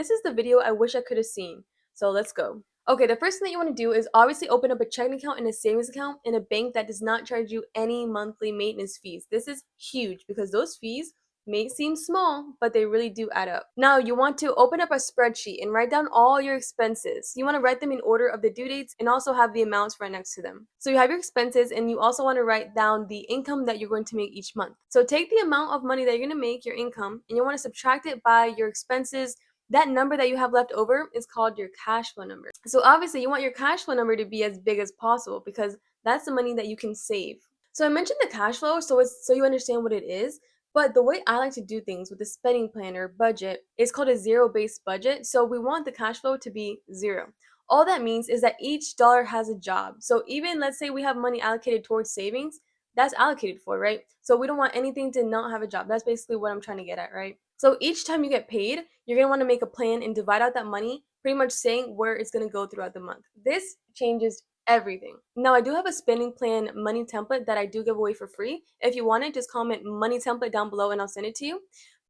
This is the video I wish I could have seen. So let's go. Okay, the first thing that you want to do is obviously open up a checking account and a savings account in a bank that does not charge you any monthly maintenance fees. This is huge because those fees may seem small, but they really do add up. Now, you want to open up a spreadsheet and write down all your expenses. You want to write them in order of the due dates and also have the amounts right next to them. So you have your expenses and you also want to write down the income that you're going to make each month. So take the amount of money that you're going to make, your income, and you want to subtract it by your expenses. That number that you have left over is called your cash flow number. So obviously you want your cash flow number to be as big as possible because that's the money that you can save. So I mentioned the cash flow so you understand what it is, but the way I like to do things with a spending plan or budget is called a zero-based budget. So we want the cash flow to be zero. All that means is that each dollar has a job. So even let's say we have money allocated towards savings, that's allocated for, right? So we don't want anything to not have a job. That's basically what I'm trying to get at, right? So each time you get paid, you're going to want to make a plan and divide out that money, pretty much saying where it's going to go throughout the month. This changes everything. Now, I do have a spending plan money template that I do give away for free. If you want it, just comment money template down below and I'll send it to you.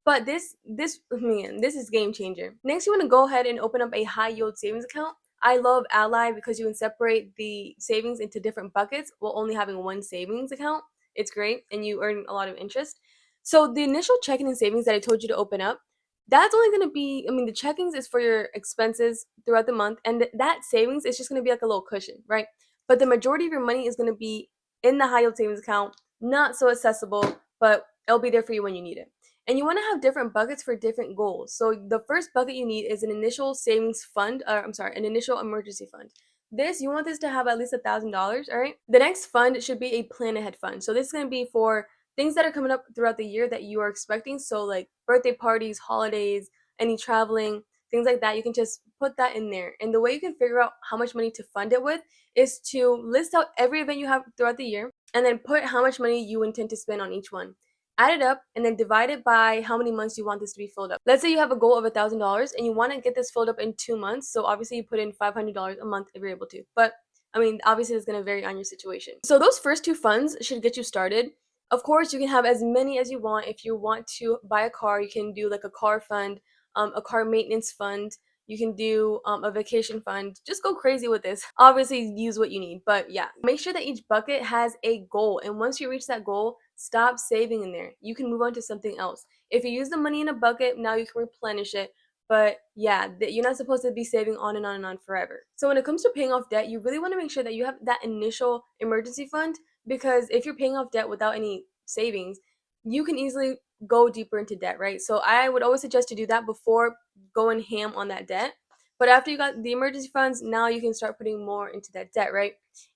But this is game changer. Next, you want to go ahead and open up a high yield savings account. I love Ally because you can separate the savings into different buckets while only having one savings account. It's great and you earn a lot of interest. So the initial checking and savings that I told you to open up, that's only going to be, the checkings is for your expenses throughout the month, and that savings is just going to be like a little cushion, right? But the majority of your money is going to be in the high yield savings account, not so accessible, but it'll be there for you when you need it. And you want to have different buckets for different goals. So the first bucket you need is an initial savings fund, an initial emergency fund. You want this to have at least $1,000, all right? The next fund should be a plan ahead fund. So this is going to be for things that are coming up throughout the year that you are expecting. So like birthday parties, holidays, any traveling, things like that. You can just put that in there. And the way you can figure out how much money to fund it with is to list out every event you have throughout the year and then put how much money you intend to spend on each one. Add it up and then divide it by how many months you want this to be filled up. Let's say you have a goal of $1,000 and you want to get this filled up in 2 months. So obviously you put in $500 a month if you're able to. But obviously it's going to vary on your situation. So those first two funds should get you started. Of course, you can have as many as you want. If you want to buy a car, you can do like a car fund, a car maintenance fund. You can do a vacation fund. Just go crazy with this. Obviously, use what you need. But yeah, make sure that each bucket has a goal. And once you reach that goal, stop saving in there. You can move on to something else. If you use the money in a bucket, now you can replenish it. But yeah, you're not supposed to be saving on and on and on forever. So when it comes to paying off debt, you really want to make sure that you have that initial emergency fund, because if you're paying off debt without any savings, you can easily go deeper into debt, right? So I would always suggest to do that before going ham on that debt. But after you got the emergency funds, now you can start putting more into that debt, right?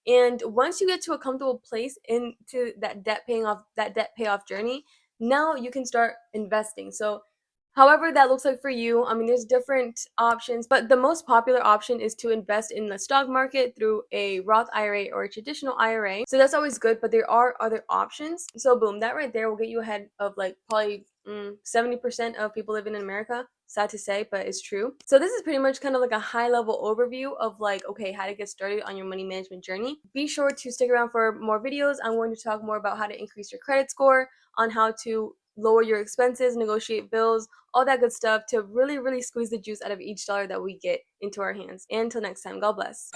And once you get to a comfortable place into that debt payoff journey, now you can start investing. So however that looks like for you, there's different options, but the most popular option is to invest in the stock market through a Roth IRA or a traditional IRA. So that's always good, but there are other options. So boom, that right there will get you ahead of like probably 70% of people living in America. Sad to say, but it's true. So this is pretty much kind of like a high level overview of like, okay, how to get started on your money management journey. Be sure to stick around for more videos. I'm going to talk more about how to increase your credit score, on how to lower your expenses, negotiate bills, all that good stuff to really, really squeeze the juice out of each dollar that we get into our hands. And until next time, God bless.